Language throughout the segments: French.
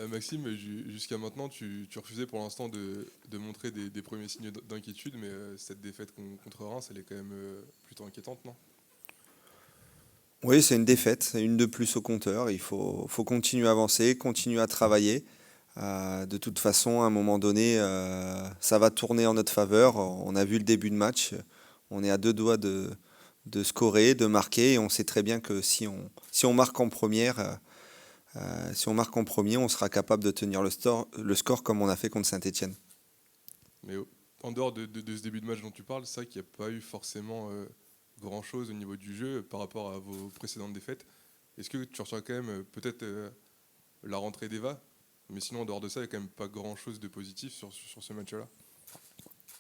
Maxime, jusqu'à maintenant, tu refusais pour l'instant de montrer des premiers signes d'inquiétude, mais cette défaite contre Reims, elle est quand même plutôt inquiétante, non? Oui, c'est une défaite, c'est une de plus au compteur. Il faut continuer à avancer, continuer à travailler. De toute façon, à un moment donné, ça va tourner en notre faveur. On a vu le début de match. On est à deux doigts de scorer, de marquer. Et on sait très bien que si on marque en première, si on marque en premier, on sera capable de tenir le score comme on a fait contre Saint-Etienne. Mais en dehors de ce début de match dont tu parles, c'est vrai qu'il n'y a pas eu forcément grand-chose au niveau du jeu par rapport à vos précédentes défaites. Est-ce que tu ressens quand même peut-être la rentrée d'Eva? Mais sinon, en dehors de ça, il n'y a quand même pas grand-chose de positif sur ce match-là.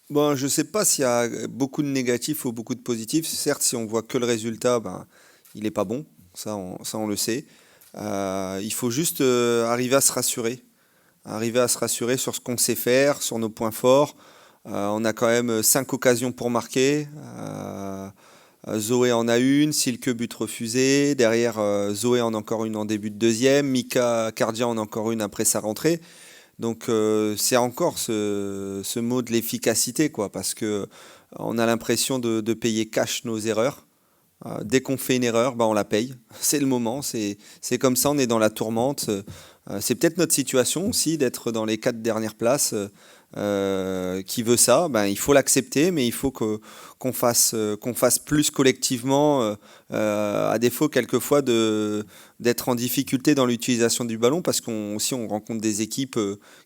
Bon, je ne sais pas s'il y a beaucoup de négatifs ou beaucoup de positifs. Certes, si on voit que le résultat, ben, il n'est pas bon. Ça, on le sait. Il faut juste arriver à se rassurer. Arriver à se rassurer sur ce qu'on sait faire, sur nos points forts. On a quand même 5 occasions pour marquer. Zoé en a une, Silke but refusé. Derrière, Zoé en a encore une en début de deuxième. Mika Cardia en a encore une après sa rentrée. Donc c'est encore ce mot de l'efficacité, quoi, parce que on a l'impression de payer cash nos erreurs. Dès qu'on fait une erreur, bah, on la paye. C'est le moment, c'est comme ça, on est dans la tourmente. C'est peut-être notre situation aussi d'être dans les 4 dernières places. Qui veut ça, ben, il faut l'accepter, mais il faut qu'on fasse plus collectivement, à défaut quelquefois d'être en difficulté dans l'utilisation du ballon, parce qu'on aussi on rencontre des équipes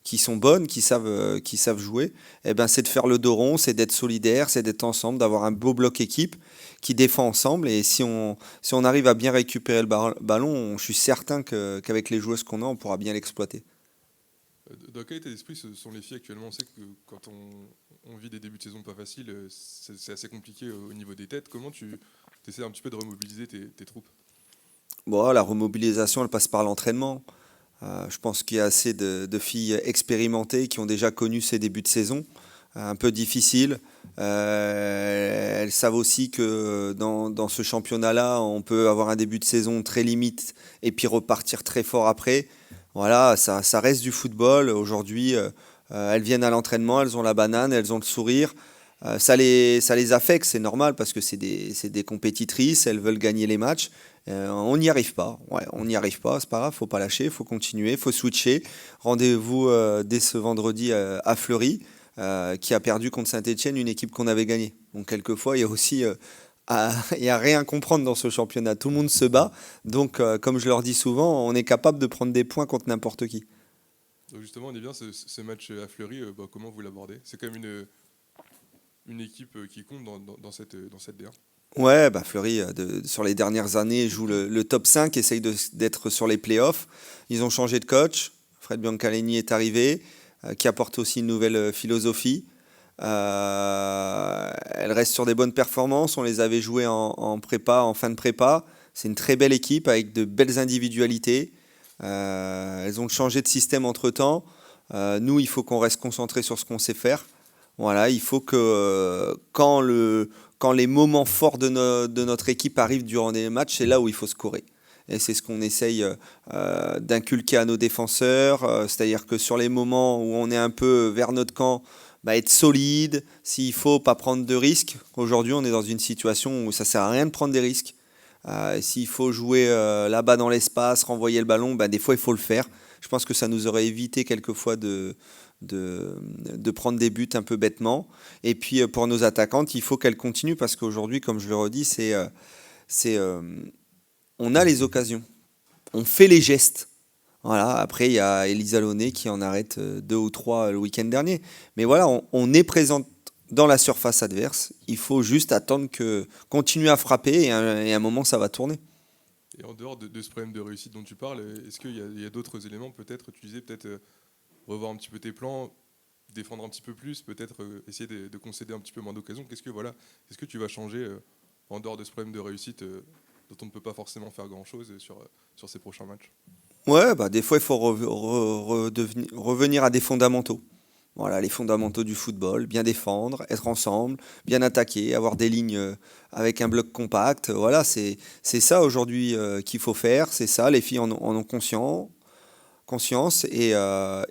qui sont bonnes, qui savent jouer. Et ben, c'est de faire le dos rond, c'est d'être solidaire, c'est d'être ensemble, d'avoir un beau bloc équipe qui défend ensemble. Et si on arrive à bien récupérer le ballon, je suis certain qu'avec les joueuses qu'on a, on pourra bien l'exploiter. Dans quel état d'esprit sont les filles actuellement? On sait que quand on vit des débuts de saison pas faciles, c'est assez compliqué au niveau des têtes. Comment tu essaies un petit peu de remobiliser tes troupes? Bon, la remobilisation, elle passe par l'entraînement. Je pense qu'il y a assez de filles expérimentées qui ont déjà connu ces débuts de saison un peu difficiles. Elles savent aussi que dans ce championnat-là, on peut avoir un début de saison très limite et puis repartir très fort après. Voilà, ça reste du football. Aujourd'hui, elles viennent à l'entraînement, elles ont la banane, elles ont le sourire. Ça les affecte, c'est normal parce que c'est des compétitrices, elles veulent gagner les matchs. On n'y arrive pas, ouais, on n'y arrive pas, c'est pas grave, faut pas lâcher, faut continuer, faut switcher. Rendez-vous dès ce vendredi à Fleury, qui a perdu contre Saint-Etienne, une équipe qu'on avait gagnée. Donc quelquefois, il y a aussi il y a rien à comprendre dans ce championnat. Tout le monde se bat, donc comme je leur dis souvent, on est capable de prendre des points contre n'importe qui. Donc justement, on est bien ce match à Fleury, comment vous l'abordez? C'est quand même une équipe qui compte dans cette D1. Ouais, bah Fleury, sur les dernières années, joue le top 5, essaye d'être sur les playoffs. Ils ont changé de coach. Fred Biancaleni est arrivé, qui apporte aussi une nouvelle philosophie. Elle reste sur des bonnes performances. On les avait jouées en prépa, en fin de prépa. C'est une très belle équipe avec de belles individualités. Elles ont changé de système entre-temps. Nous, il faut qu'on reste concentré sur ce qu'on sait faire. Voilà, il faut que quand les moments forts de notre équipe arrivent durant les matchs, c'est là où il faut scorer. Et c'est ce qu'on essaye d'inculquer à nos défenseurs. C'est-à-dire que sur les moments où on est un peu vers notre camp, bah, être solide, s'il faut pas prendre de risques. Aujourd'hui, on est dans une situation où ça sert à rien de prendre des risques. S'il faut jouer là-bas dans l'espace, renvoyer le ballon, bah, des fois il faut le faire. Je pense que ça nous aurait évité quelquefois de prendre des buts un peu bêtement. Et puis pour nos attaquantes, il faut qu'elles continuent parce qu'aujourd'hui, comme je le redis, c'est, on a les occasions, on fait les gestes. Voilà. Après, il y a Elisa Launay qui en arrête 2 ou 3 le week-end dernier. Mais voilà, on est présent dans la surface adverse. Il faut juste attendre continuer à frapper et à un moment, ça va tourner. Et en dehors de ce problème de réussite dont tu parles, est-ce qu'il y a d'autres éléments peut-être? Tu disais peut-être revoir un petit peu tes plans, défendre un petit peu plus, peut-être essayer de concéder un petit peu moins d'occasions. Qu'est-ce que tu vas changer en dehors de ce problème de réussite dont on ne peut pas forcément faire grand-chose sur ces prochains matchs? Ouais, bah, des fois, il faut revenir à des fondamentaux. Voilà, les fondamentaux du football, bien défendre, être ensemble, bien attaquer, avoir des lignes avec un bloc compact. Voilà, c'est ça aujourd'hui qu'il faut faire, c'est ça, les filles en ont conscience et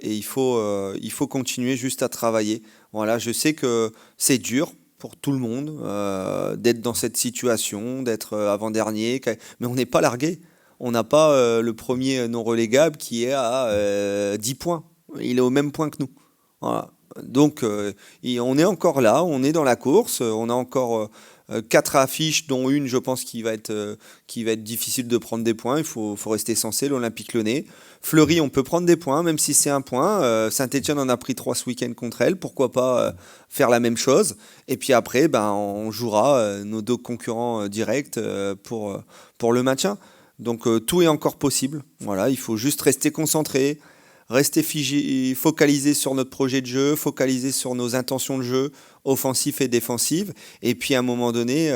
il faut continuer juste à travailler. Voilà, je sais que c'est dur pour tout le monde d'être dans cette situation, d'être avant-dernier, mais on n'est pas largué. On n'a pas le premier non relégable qui est à 10 points. Il est au même point que nous. Voilà. Donc on est encore là, on est dans la course, on a encore 4 affiches, dont une, je pense, qui va être difficile de prendre des points. Il faut rester sensé, l'Olympique Lyonnais. Fleury, on peut prendre des points, même si c'est un point. Saint-Etienne en a pris 3 ce week-end contre elle. Pourquoi pas faire la même chose? Et puis après, on jouera nos 2 concurrents directs pour le maintien. Donc tout est encore possible. Voilà, il faut juste rester concentré, rester figé, focalisé sur notre projet de jeu, focalisé sur nos intentions de jeu, offensives et défensives, et puis à un moment donné,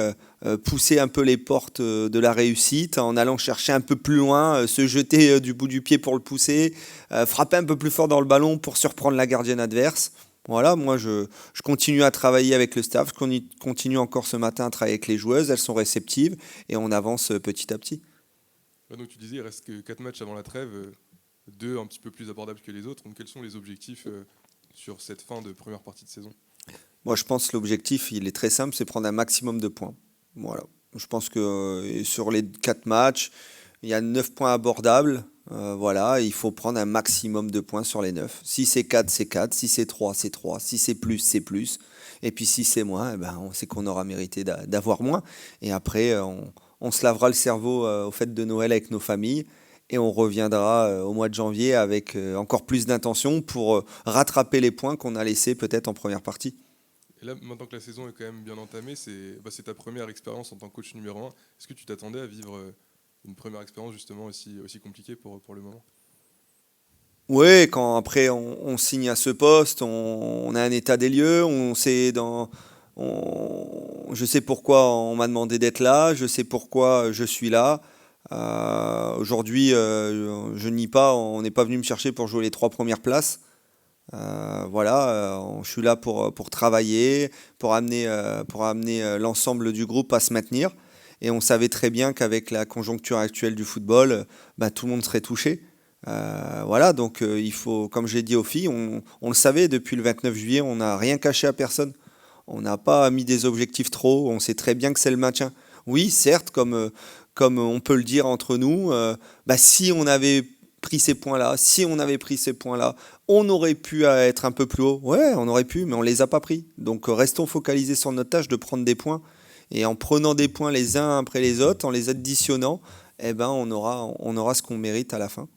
pousser un peu les portes de la réussite en allant chercher un peu plus loin, se jeter du bout du pied pour le pousser, frapper un peu plus fort dans le ballon pour surprendre la gardienne adverse. Voilà, moi je continue à travailler avec le staff, je continue encore ce matin à travailler avec les joueuses, elles sont réceptives et on avance petit à petit. Donc tu disais, il reste que 4 matchs avant la trêve, 2 un petit peu plus abordables que les autres. Donc quels sont les objectifs sur cette fin de première partie de saison? Moi, je pense que l'objectif, il est très simple, c'est prendre un maximum de points. Voilà. Je pense que sur les 4 matchs, il y a 9 points abordables. Voilà, il faut prendre un maximum de points sur les 9. Si c'est 4, c'est 4. Si c'est 3, c'est 3. Si c'est plus, c'est plus. Et puis si c'est moins, on sait qu'on aura mérité d'avoir moins. Et après, on se lavera le cerveau aux fêtes de Noël avec nos familles. Et on reviendra au mois de janvier avec encore plus d'intention pour rattraper les points qu'on a laissés peut-être en première partie. Et là, maintenant que la saison est quand même bien entamée, c'est ta première expérience en tant que coach numéro 1. Est-ce que tu t'attendais à vivre une première expérience justement aussi compliquée pour le moment? Oui, quand après on signe à ce poste, on a un état des lieux, je sais pourquoi on m'a demandé d'être là, je sais pourquoi je suis là. Aujourd'hui, je nie pas, on n'est pas venu me chercher pour jouer les 3 premières places. Voilà, je suis là pour travailler, pour amener l'ensemble du groupe à se maintenir. Et on savait très bien qu'avec la conjoncture actuelle du football, tout le monde serait touché. Voilà, donc il faut, comme j'ai dit aux filles, on le savait depuis le 29 juillet, on n'a rien caché à personne. On n'a pas mis des objectifs trop, on sait très bien que c'est le maintien. Oui, certes, comme on peut le dire entre nous, si on avait pris ces points-là, on aurait pu être un peu plus haut. Ouais, on aurait pu, mais on ne les a pas pris. Donc restons focalisés sur notre tâche de prendre des points. Et en prenant des points les uns après les autres, en les additionnant, on aura ce qu'on mérite à la fin.